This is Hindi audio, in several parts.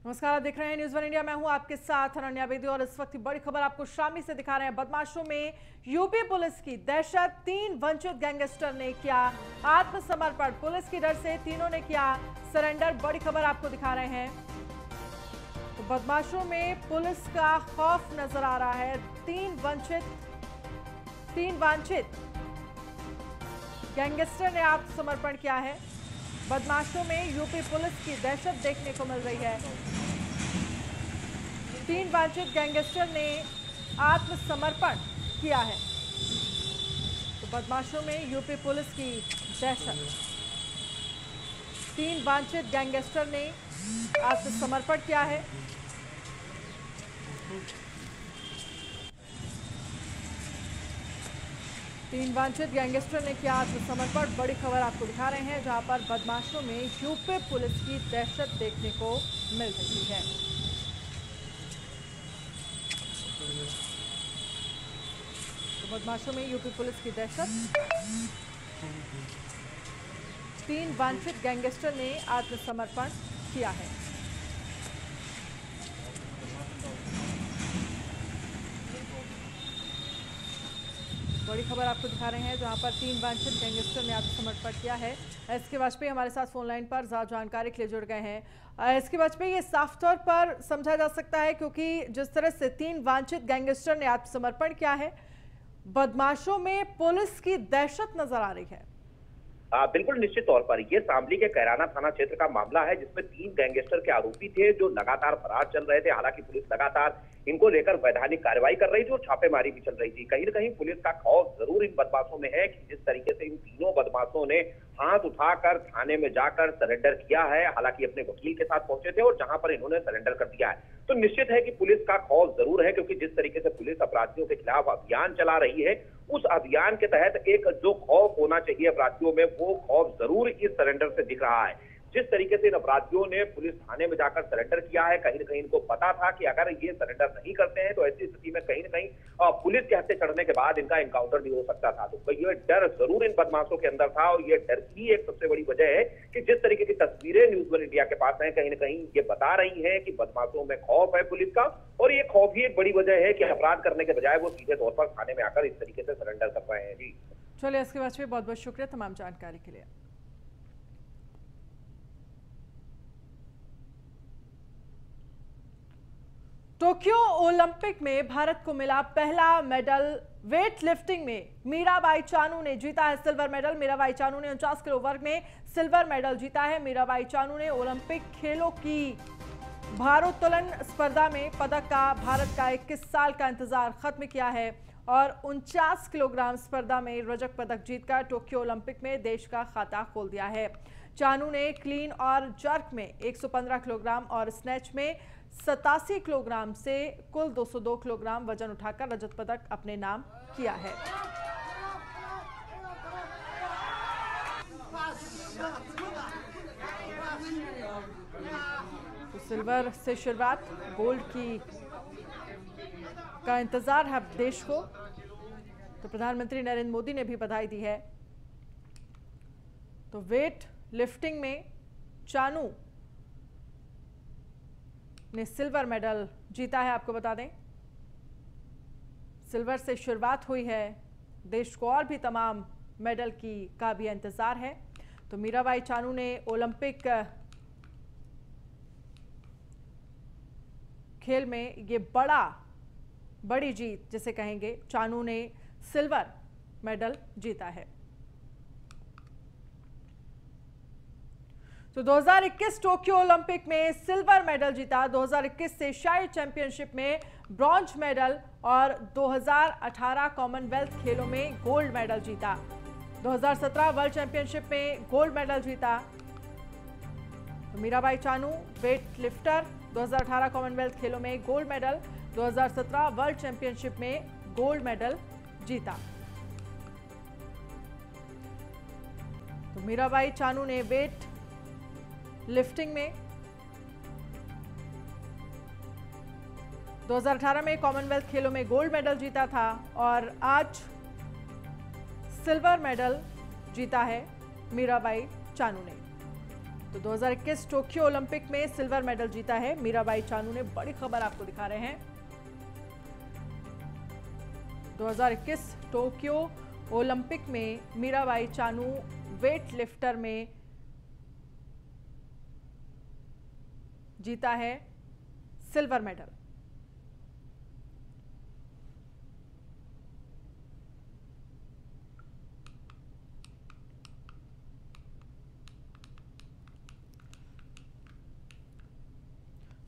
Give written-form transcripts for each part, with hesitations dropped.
नमस्कार, आप देख रहे हैं न्यूज़ वन इंडिया। मैं हूं आपके साथ अनन्या बेदी और इस वक्त की बड़ी खबर आपको शामी से दिखा रहे हैं। बदमाशों में यूपी पुलिस की दहशत, 3 वंचित गैंगस्टर ने किया आत्मसमर्पण। पुलिस की डर से तीनों ने किया सरेंडर। बड़ी खबर आपको दिखा रहे हैं। तो बदमाशों में पुलिस का खौफ नजर आ रहा है। 3 वांछित गैंगस्टर ने आत्मसमर्पण किया है। बदमाशों में यूपी पुलिस की दहशत देखने को मिल रही है। 3 वांछित गैंगस्टर ने आत्मसमर्पण किया है। तो बदमाशों में यूपी पुलिस की दहशत। 3 वांछित गैंगस्टर ने आत्मसमर्पण किया है। तीन वांछित गैंगस्टर ने किया आत्मसमर्पण। बड़ी खबर आपको दिखा रहे हैं, जहां पर बदमाशों में यूपी पुलिस की दहशत देखने को मिल रही है। तो बदमाशों में यूपी पुलिस की दहशत। 3 वांछित गैंगस्टर ने आत्मसमर्पण किया है। बड़ी खबर आपको दिखा रहे हैं, जहां पर 3 वांछित गैंगस्टर ने आत्मसमर्पण किया है। एसके वाजपेयी हमारे साथ फोन लाइन पर ज्यादा जानकारी के लिए जुड़ गए हैं। एसके वाजपेयी, ये साफ तौर पर समझा जा सकता है, क्योंकि जिस तरह से 3 वांछित गैंगस्टर ने आत्मसमर्पण किया है, बदमाशों में पुलिस की दहशत नजर आ रही है। बिल्कुल निश्चित तौर पर ये शामली के कैराना थाना क्षेत्र का मामला है, जिसमें 3 गैंगस्टर के आरोपी थे जो लगातार फरार चल रहे थे। हालांकि पुलिस लगातार इनको लेकर वैधानिक कार्रवाई कर रही थी और छापेमारी भी चल रही थी। कहीं न कहीं पुलिस का खौफ जरूर इन बदमाशों में है कि जिस तरीके से इन तीनों बदमाशों ने हाथ उठाकर थाने में जाकर सरेंडर किया है। हालांकि अपने वकील के साथ पहुंचे थे और जहां पर इन्होंने सरेंडर कर दिया है, तो निश्चित है कि पुलिस का खौफ जरूर है, क्योंकि जिस तरीके से पुलिस अपराधियों के खिलाफ अभियान चला रही है, उस अभियान के तहत एक जो खौफ होना चाहिए अपराधियों में, वो खौफ जरूर इस सरेंडर से दिख रहा है। जिस तरीके से इन अपराधियों ने पुलिस थाने में जाकर सरेंडर किया है, कहीं न कहीं इनको पता था कि अगर ये सरेंडर नहीं करते हैं तो ऐसी स्थिति में कहीं न कहीं पुलिस के हत्थे चढ़ने के बाद इनका एनकाउंटर भी हो सकता था। तो ये डर जरूर इन बदमाशों के अंदर था और ये डर की एक सबसे बड़ी वजह है कि जिस तरीके की तस्वीरें न्यूज़ वन इंडिया के पास हैं, कहीं न कहीं ये बता रही है कि बदमाशों में खौफ है पुलिस का, और ये खौफ ही एक बड़ी वजह है कि अपराध करने के बजाय वो सीधे तौर पर थाने में आकर इस तरीके से सरेंडर कर रहे हैं। जी चलिए, इसके बाद बहुत बहुत शुक्रिया तमाम जानकारी के लिए। टोक्यो ओलंपिक में भारत को मिला पहला मेडल। वेट लिफ्टिंग में मीराबाई चानू ने जीता है सिल्वर मेडल। मीराबाई चानू ने 49 किलो वर्ग में सिल्वर मेडल जीता है। मीराबाई चानू ने ओलंपिक खेलों की भारोत्तोलन स्पर्धा में पदक का भारत का 21 साल का इंतजार खत्म किया है और 49 किलोग्राम स्पर्धा में रजत पदक जीतकर टोक्यो ओलंपिक में देश का खाता खोल दिया है। चानू ने क्लीन और जर्क में 115 किलोग्राम और स्नैच में 87 किलोग्राम से कुल 202 किलोग्राम वजन उठाकर रजत पदक अपने नाम किया है। तो सिल्वर से शुरुआत, गोल्ड की का इंतजार है देश को। तो प्रधानमंत्री नरेंद्र मोदी ने भी बधाई दी है। तो वेट लिफ्टिंग में चानू ने सिल्वर मेडल जीता है। आपको बता दें, सिल्वर से शुरुआत हुई है, देश को और भी तमाम मेडल का भी इंतजार है। तो मीराबाई चानू ने ओलंपिक खेल में ये बड़ी जीत जिसे कहेंगे, चानू ने सिल्वर मेडल जीता है। तो 2021 टोक्यो ओलंपिक में सिल्वर मेडल जीता। 2021 से एशियाई चैंपियनशिप में ब्रॉन्ज मेडल और 2018 कॉमनवेल्थ खेलों में गोल्ड मेडल जीता। 2017 वर्ल्ड चैंपियनशिप में गोल्ड मेडल जीता। तो Mirabai Chanu weight lifter, 2018 Commonwealth खेलों में गोल्ड मेडल, 2017 वर्ल्ड चैंपियनशिप में गोल्ड मेडल जीता। तो मीराबाई चानू ने वेट लिफ्टिंग में 2018 में कॉमनवेल्थ खेलों में गोल्ड मेडल जीता था और आज सिल्वर मेडल जीता है मीराबाई चानू ने। तो 2021 टोक्यो ओलंपिक में सिल्वर मेडल जीता है मीराबाई चानू ने। बड़ी खबर आपको दिखा रहे हैं। 2021 टोक्यो ओलंपिक में मीराबाई चानू वेट लिफ्टर में जीता है सिल्वर मेडल।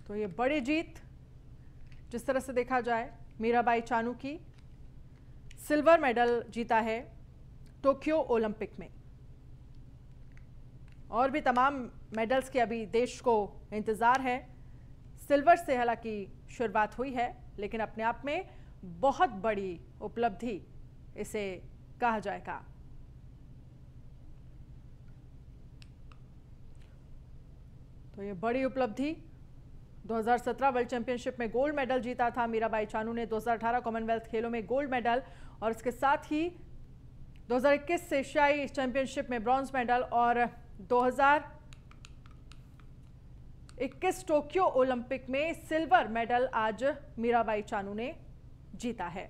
तो ये बड़ी जीत जिस तरह से देखा जाए मीराबाई चानू की, सिल्वर मेडल जीता है टोक्यो ओलंपिक में। और भी तमाम मेडल्स के अभी देश को इंतजार है। सिल्वर से हालांकि शुरुआत हुई है, लेकिन अपने आप में बहुत बड़ी उपलब्धि इसे कहा जाएगा। तो ये बड़ी उपलब्धि 2017 वर्ल्ड चैंपियनशिप में गोल्ड मेडल जीता था मीराबाई चानू ने। 2018 कॉमनवेल्थ खेलों में गोल्ड मेडल और इसके साथ ही 2021 एशियाई चैंपियनशिप में ब्रॉन्ज मेडल और 2021 टोक्यो ओलंपिक में सिल्वर मेडल आज मीराबाई चानू ने जीता है।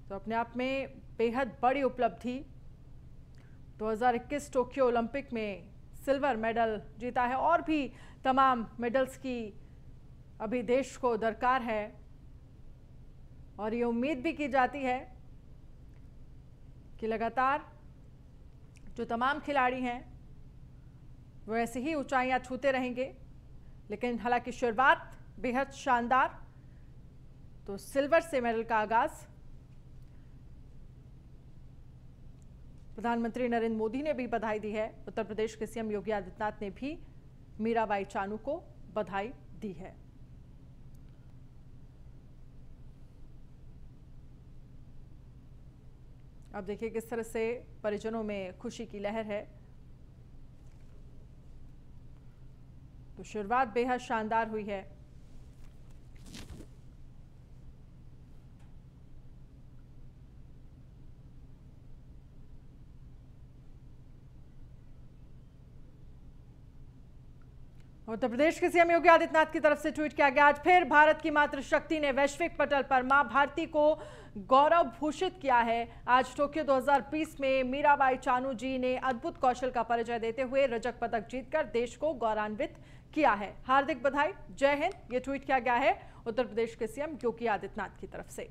तो अपने आप में बेहद बड़ी उपलब्धि। 2021 टोक्यो ओलंपिक में सिल्वर मेडल जीता है और भी तमाम मेडल्स की अभी देश को दरकार है। और ये उम्मीद भी की जाती है कि लगातार जो तमाम खिलाड़ी हैं वो ऐसे ही ऊंचाइयां छूते रहेंगे। लेकिन हालांकि शुरुआत बेहद शानदार। तो सिल्वर से मेडल का आगाज प्रधानमंत्री नरेंद्र मोदी ने भी बधाई दी है। उत्तर प्रदेश के सीएम योगी आदित्यनाथ ने भी मीराबाई चानू को बधाई दी है। अब देखिए किस तरह से परिजनों में खुशी की लहर है। तो शुरुआत बेहद शानदार हुई है। उत्तर प्रदेश के सीएम योगी आदित्यनाथ की तरफ से ट्वीट किया गया। आज फिर भारत की मातृशक्ति ने वैश्विक पटल पर मां भारती को गौरव भूषित किया है। आज टोक्यो 2020 में मीराबाई चानू जी ने अद्भुत कौशल का परिचय देते हुए रजत पदक जीतकर देश को गौरवान्वित किया है। हार्दिक बधाई, जय हिंद, ये ट्वीट किया गया है उत्तर प्रदेश के सीएम योगी आदित्यनाथ की तरफ से।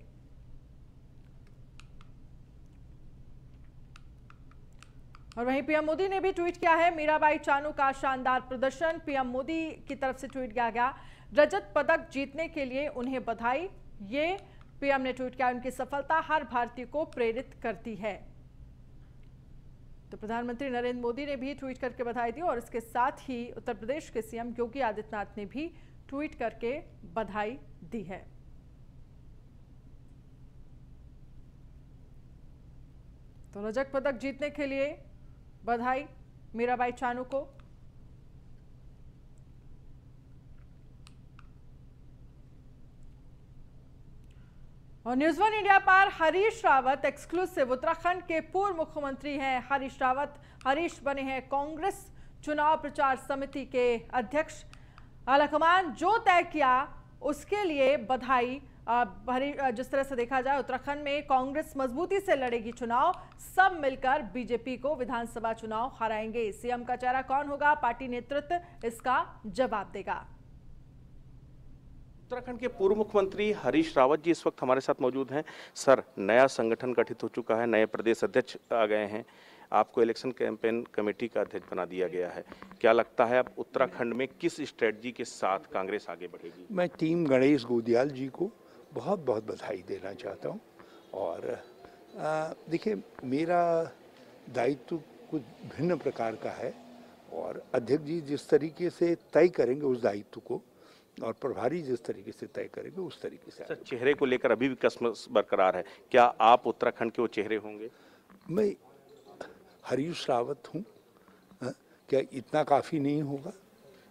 और वहीं पीएम मोदी ने भी ट्वीट किया है मीराबाई चानू का शानदार प्रदर्शन। पीएम मोदी की तरफ से ट्वीट किया गया, रजत पदक जीतने के लिए उन्हें बधाई। ये पीएम ने ट्वीट किया, उनकी सफलता हर भारतीय को प्रेरित करती है। तो प्रधानमंत्री नरेंद्र मोदी ने भी ट्वीट करके बधाई दी और इसके साथ ही उत्तर प्रदेश के सीएम योगी आदित्यनाथ ने भी ट्वीट करके बधाई दी है। तो रजत पदक जीतने के लिए बधाई मीराबाई चानू को। और न्यूज़ वन इंडिया पर हरीश रावत एक्सक्लूसिव। उत्तराखंड के पूर्व मुख्यमंत्री हैं हरीश रावत। हरीश बने हैं कांग्रेस चुनाव प्रचार समिति के अध्यक्ष। आलाकमान जो तय किया उसके लिए बधाई। जिस तरह से देखा जाए उत्तराखंड में कांग्रेस मजबूती से लड़ेगी चुनाव, सब मिलकर बीजेपी को विधानसभा चुनाव हराएंगे। सीएम का चेहरा कौन होगा, पार्टी नेतृत्व इसका जवाब देगा। उत्तराखंड के पूर्व मुख्यमंत्री हरीश रावत जी इस वक्त हमारे साथ मौजूद हैं। सर, नया संगठन गठित हो चुका है, नए प्रदेश अध्यक्ष आ गए हैं, आपको इलेक्शन कैंपेन कमेटी का अध्यक्ष बना दिया गया है। क्या लगता है अब उत्तराखंड में किस स्ट्रेटजी के साथ कांग्रेस आगे बढ़ेगी? मैं टीम गणेश गोदियाल जी को बहुत बहुत बधाई देना चाहता हूं। और देखिए, मेरा दायित्व कुछ भिन्न प्रकार का है और अध्यक्ष जी जिस तरीके से तय करेंगे उस दायित्व को और प्रभारी जिस तरीके से तय करेंगे उस तरीके से। सर, चेहरे को लेकर अभी भी कसमस बरकरार है, क्या आप उत्तराखंड के वो चेहरे होंगे? मैं हरीश रावत हूँ, क्या इतना काफ़ी नहीं होगा?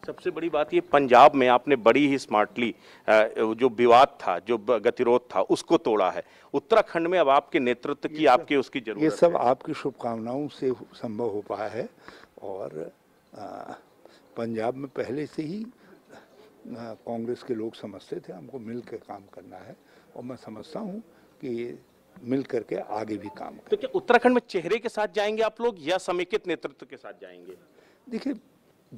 सबसे बड़ी बात ये, पंजाब में आपने बड़ी ही स्मार्टली जो विवाद था, जो गतिरोध था, उसको तोड़ा है। उत्तराखंड में अब आपके नेतृत्व की, आपके उसकी जरूरत ये सब है। आपकी शुभकामनाओं से संभव हो पाया है। और पंजाब में पहले से ही कांग्रेस के लोग समझते थे हमको मिल के काम करना है, और मैं समझता हूँ कि मिल करके आगे भी काम तो क्या उत्तराखंड में चेहरे के साथ जाएंगे आप लोग या समेकित नेतृत्व के साथ जाएंगे? देखिए,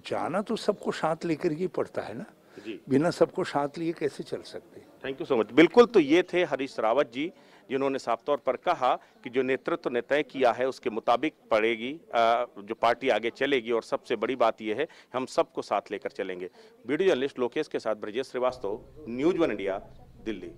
जाना तो सबको साथ लेकर ही पड़ता है ना जी, बिना सबको साथ लिए कैसे चल सकते। Thank you so much. बिल्कुल, तो ये थे हरीश रावत जी, जिन्होंने साफ तौर पर कहा कि जो नेतृत्व ने तय किया है उसके मुताबिक पड़ेगी, जो पार्टी आगे चलेगी, और सबसे बड़ी बात यह है हम सबको साथ लेकर चलेंगे। वीडियो जर्नलिस्ट लोकेश के साथ ब्रजेश श्रीवास्तव, न्यूज 1 इंडिया, दिल्ली।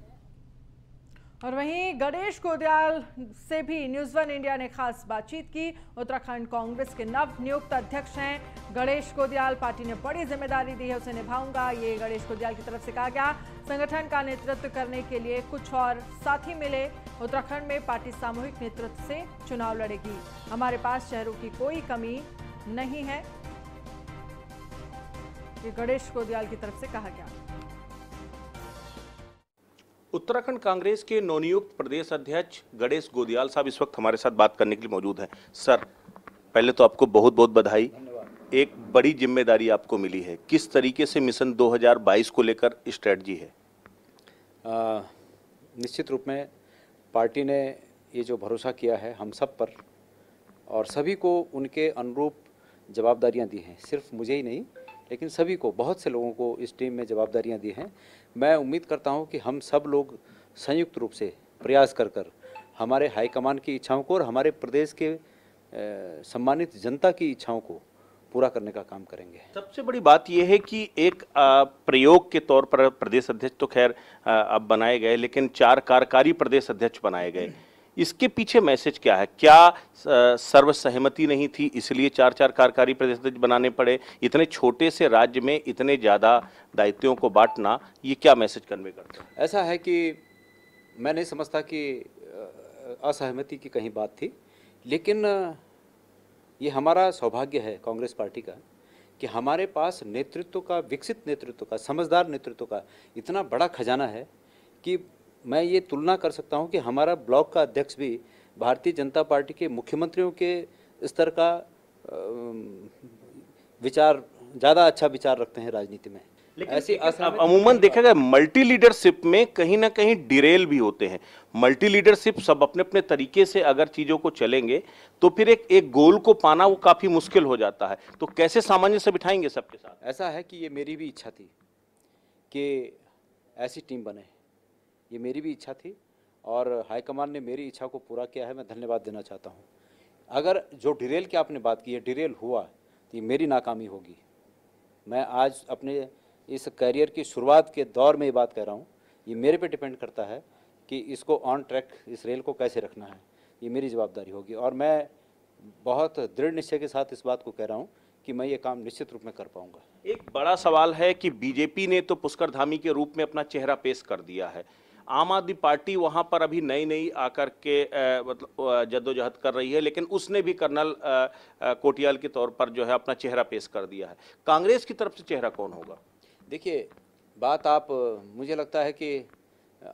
और वहीं गणेश गोदियाल से भी न्यूज 1 इंडिया ने खास बातचीत की। उत्तराखंड कांग्रेस के नव नियुक्त अध्यक्ष हैं गणेश गोदियाल। पार्टी ने बड़ी जिम्मेदारी दी है, उसे निभाऊंगा, ये गणेश गोदियाल की तरफ से कहा गया। संगठन का नेतृत्व करने के लिए कुछ और साथी मिले। उत्तराखंड में पार्टी सामूहिक नेतृत्व से चुनाव लड़ेगी। हमारे पास चेहरों की कोई कमी नहीं है, ये गणेश गोदियाल की तरफ से कहा गया। उत्तराखंड कांग्रेस के नवनियुक्त प्रदेश अध्यक्ष गणेश गोदियाल साहब इस वक्त हमारे साथ बात करने के लिए मौजूद हैं। सर, पहले तो आपको बहुत बहुत बधाई, एक बड़ी जिम्मेदारी आपको मिली है। किस तरीके से मिशन 2022 को लेकर स्ट्रेटजी है? निश्चित रूप में पार्टी ने ये जो भरोसा किया है हम सब पर, और सभी को उनके अनुरूप जवाबदारियां दी हैं। सिर्फ मुझे ही नहीं, लेकिन सभी को, बहुत से लोगों को इस टीम में जवाबदारियां दी हैं। मैं उम्मीद करता हूं कि हम सब लोग संयुक्त रूप से प्रयास कर हमारे हाईकमान की इच्छाओं को और हमारे प्रदेश के सम्मानित जनता की इच्छाओं को पूरा करने का काम करेंगे। सबसे बड़ी बात यह है कि एक प्रयोग के तौर पर प्रदेश अध्यक्ष तो खैर अब बनाए गए, लेकिन 4 कार्यकारी प्रदेश अध्यक्ष बनाए गए। इसके पीछे मैसेज क्या है? क्या सर्वसहमति नहीं थी इसलिए 4 कार्यकारी प्रदेश अध्यक्ष बनाने पड़े? इतने छोटे से राज्य में इतने ज़्यादा दायित्वों को बांटना, ये क्या मैसेज कन्वे करता है? ऐसा है कि मैं नहीं समझता कि असहमति की कहीं बात थी, लेकिन ये हमारा सौभाग्य है कांग्रेस पार्टी का कि हमारे पास नेतृत्व का, विकसित नेतृत्व का, समझदार नेतृत्व का इतना बड़ा खजाना है कि मैं ये तुलना कर सकता हूं कि हमारा ब्लॉक का अध्यक्ष भी भारतीय जनता पार्टी के मुख्यमंत्रियों के स्तर का विचार, ज़्यादा अच्छा विचार रखते हैं राजनीति में। ऐसी अमूमन देखा गया मल्टी लीडरशिप में कहीं ना कहीं डिरेल भी होते हैं। मल्टी लीडरशिप सब अपने अपने तरीके से अगर चीजों को चलेंगे तो फिर एक गोल को पाना वो काफी मुश्किल हो जाता है। तो कैसे सामंजस्य बिठाएंगे सबके साथ? ऐसा है कि ये मेरी भी इच्छा थी कि ऐसी टीम बने, ये मेरी भी इच्छा थी और हाईकमान ने मेरी इच्छा को पूरा किया है। मैं धन्यवाद देना चाहता हूँ। अगर जो डिरेल की आपने बात की है, डिरेल हुआ तो ये मेरी नाकामी होगी। मैं आज अपने इस करियर की शुरुआत के दौर में ये बात कह रहा हूँ, ये मेरे पे डिपेंड करता है कि इसको ऑन ट्रैक, इस रेल को कैसे रखना है, ये मेरी जवाबदारी होगी। और मैं बहुत दृढ़ निश्चय के साथ इस बात को कह रहा हूँ कि मैं ये काम निश्चित रूप में कर पाऊंगा। एक बड़ा सवाल है कि बीजेपी ने तो पुष्कर धामी के रूप में अपना चेहरा पेश कर दिया है। आम आदमी पार्टी वहां पर अभी नई आकर के मतलब जद्दोजहद कर रही है, लेकिन उसने भी कर्नल कोटियाल के तौर पर जो है अपना चेहरा पेश कर दिया है। कांग्रेस की तरफ से चेहरा कौन होगा? देखिए, बात आप, मुझे लगता है कि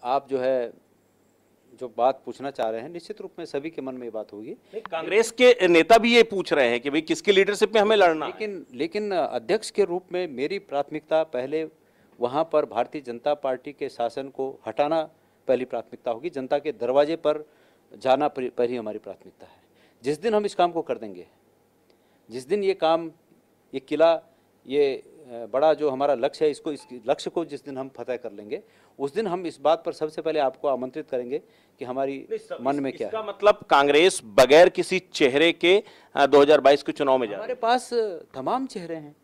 आप जो बात पूछना चाह रहे हैं, निश्चित रूप में सभी के मन में ये बात होगी। कांग्रेस के नेता भी ये पूछ रहे हैं कि भाई किसकी लीडरशिप में हमें लड़ना है। लेकिन अध्यक्ष के रूप में मेरी प्राथमिकता पहले वहाँ पर भारतीय जनता पार्टी के शासन को हटाना पहली प्राथमिकता होगी। जनता के दरवाजे पर जाना पहली हमारी प्राथमिकता है। जिस दिन हम इस काम को कर देंगे, जिस दिन ये काम, ये किला, ये बड़ा जो हमारा लक्ष्य है, इस लक्ष्य को जिस दिन हम फतह कर लेंगे, उस दिन हम इस बात पर सबसे पहले आपको आमंत्रित करेंगे कि हमारी मन में क्या है। इसका मतलब कांग्रेस बगैर किसी चेहरे के 2022 के चुनाव में जा रही है? हमारे पास तमाम चेहरे हैं।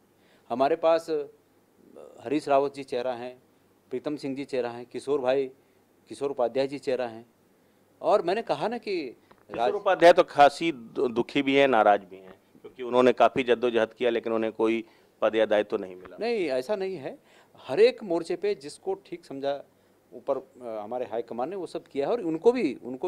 हमारे पास हरीश रावत जी चेहरा हैं, प्रीतम सिंह जी चेहरा हैं, किशोर उपाध्याय जी चेहरा हैं। और मैंने कहा ना कि किशोर उपाध्याय तो खासी दुखी भी है, नाराज भी हैं, क्योंकि उन्होंने काफी जद्दोजहद किया लेकिन उन्हें कोई पद या दायित्व नहीं मिला। नहीं, ऐसा नहीं है। हर एक मोर्चे पे जिसको ठीक समझा ऊपर हमारे हाईकमान ने वो सब किया है, और उनको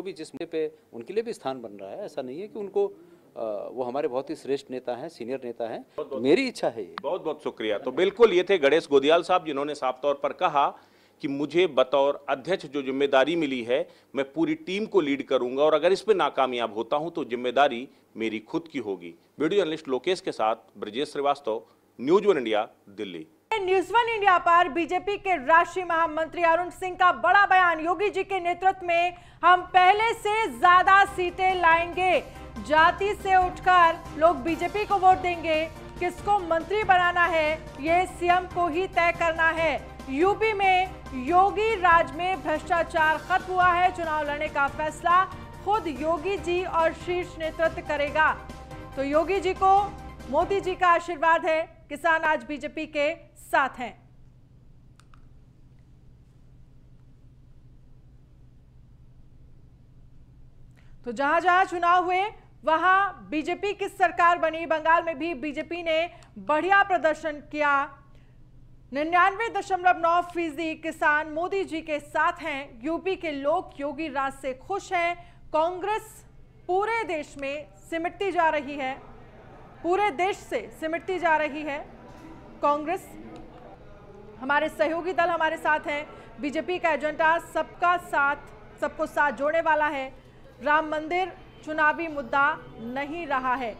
भी जिस मोर्चे पे उनके लिए भी स्थान बन रहा है। ऐसा नहीं है कि उनको वो हमारे बहुत ही श्रेष्ठ नेता हैं, सीनियर नेता हैं। तो मेरी इच्छा है ये। बहुत बहुत शुक्रिया। तो बिल्कुल ये थे गणेश गोदियाल साहब, जिन्होंने साफ तौर पर कहा कि मुझे बतौर अध्यक्ष जो जिम्मेदारी मिली है, मैं पूरी टीम को लीड करूंगा और अगर इस पे नाकामयाब होता हूं तो जिम्मेदारी मेरी खुद की होगी। वीडियो जर्नलिस्ट लोकेश के साथ Brajesh Srivastava, news one India, Delhi. News one India पर बीजेपी के राष्ट्रीय महामंत्री अरुण सिंह का बड़ा बयान। योगी जी के नेतृत्व में हम पहले से ज्यादा सीटें लाएंगे। जाति से उठकर लोग बीजेपी को वोट देंगे। किसको मंत्री बनाना है ये सीएम को ही तय करना है। यूपी में योगी राज में भ्रष्टाचार खत्म हुआ है। चुनाव लड़ने का फैसला खुद योगी जी और शीर्ष नेतृत्व करेगा। तो योगी जी को मोदी जी का आशीर्वाद है। किसान आज बीजेपी के साथ हैं। तो जहां जहां चुनाव हुए वहां बीजेपी की सरकार बनी। बंगाल में भी बीजेपी ने बढ़िया प्रदर्शन किया। 99.9% किसान मोदी जी के साथ हैं। यूपी के लोग योगी राज से खुश हैं। कांग्रेस पूरे देश में सिमटती जा रही है, पूरे देश से सिमटती जा रही है कांग्रेस। हमारे सहयोगी दल हमारे साथ हैं। बीजेपी का एजेंडा सबका साथ, सबको साथ जोड़ने वाला है। राम मंदिर चुनावी मुद्दा नहीं रहा है।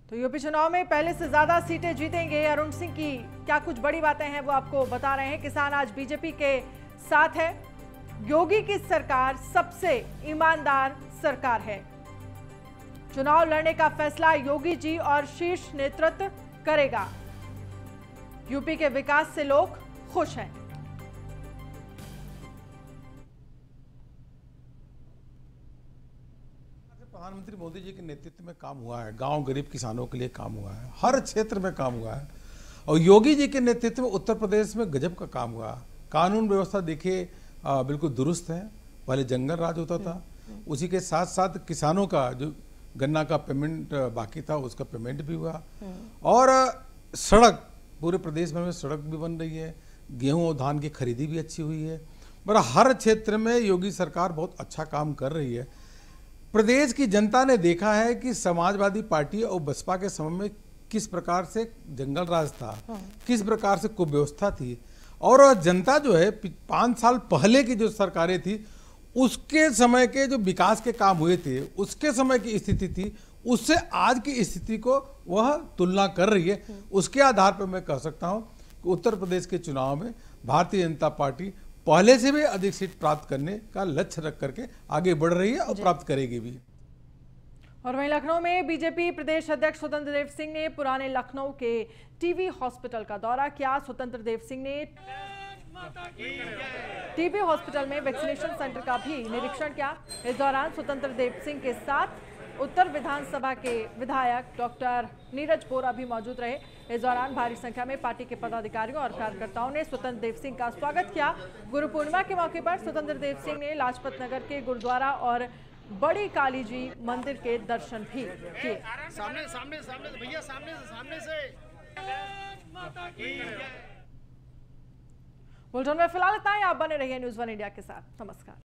तो यूपी चुनाव में पहले से ज्यादा सीटें जीतेंगे अरुण सिंह की क्या कुछ बड़ी बातें हैं वो आपको बता रहे हैं। किसान आज बीजेपी के साथ है। योगी की सरकार सबसे ईमानदार सरकार है। चुनाव लड़ने का फैसला योगी जी और शीर्ष नेतृत्व करेगा। यूपी के विकास से लोग खुश हैं। प्रधानमंत्री मोदी जी के नेतृत्व में काम हुआ है। गांव गरीब किसानों के लिए काम हुआ है। हर क्षेत्र में काम हुआ है। और योगी जी के नेतृत्व में उत्तर प्रदेश में गजब का काम हुआ। कानून व्यवस्था देखिए बिल्कुल दुरुस्त है। पहले जंगल राज होता था। उसी के साथ साथ किसानों का जो गन्ना का पेमेंट बाकी था उसका पेमेंट भी हुआ। और सड़क पूरे प्रदेश भर में सड़क भी बन रही है। गेहूं और धान की खरीदी भी अच्छी हुई है। पर हर क्षेत्र में योगी सरकार बहुत अच्छा काम कर रही है। प्रदेश की जनता ने देखा है कि समाजवादी पार्टी और बसपा के समय में किस प्रकार से जंगल राज था, किस प्रकार से कुव्यवस्था थी। और जनता जो है 5 साल पहले की जो सरकारें थी उसके समय के जो विकास के काम हुए थे, उसके समय की स्थिति थी, उससे आज की स्थिति को वह तुलना कर रही है। उसके आधार पर मैं कह सकता हूं कि उत्तर प्रदेश के चुनाव में भारतीय जनता पार्टी पहले से भी अधिक सीट प्राप्त करने का लक्ष्य रख करके आगे बढ़ रही है और प्राप्त करेगी भी। और वहीं लखनऊ में बीजेपी प्रदेश अध्यक्ष स्वतंत्र देव सिंह ने पुराने लखनऊ के टीबी हॉस्पिटल का दौरा किया। स्वतंत्र देव सिंह ने टीबी हॉस्पिटल में वैक्सीनेशन सेंटर का भी निरीक्षण किया। इस दौरान स्वतंत्र देव सिंह के साथ उत्तर विधानसभा के विधायक डॉक्टर नीरज बोरा भी मौजूद रहे। इस दौरान भारी संख्या में पार्टी के पदाधिकारियों और कार्यकर्ताओं ने स्वतंत्र देव सिंह का स्वागत किया। गुरु पूर्णिमा के मौके पर स्वतंत्र देव सिंह ने लाजपत नगर के गुरुद्वारा और बड़ी काली जी मंदिर के दर्शन भी किए। सामने भैया सामने से बुलेटिन में फिलहाल इतना ही। आप बने रहिए न्यूज़ वन इंडिया के साथ। नमस्कार।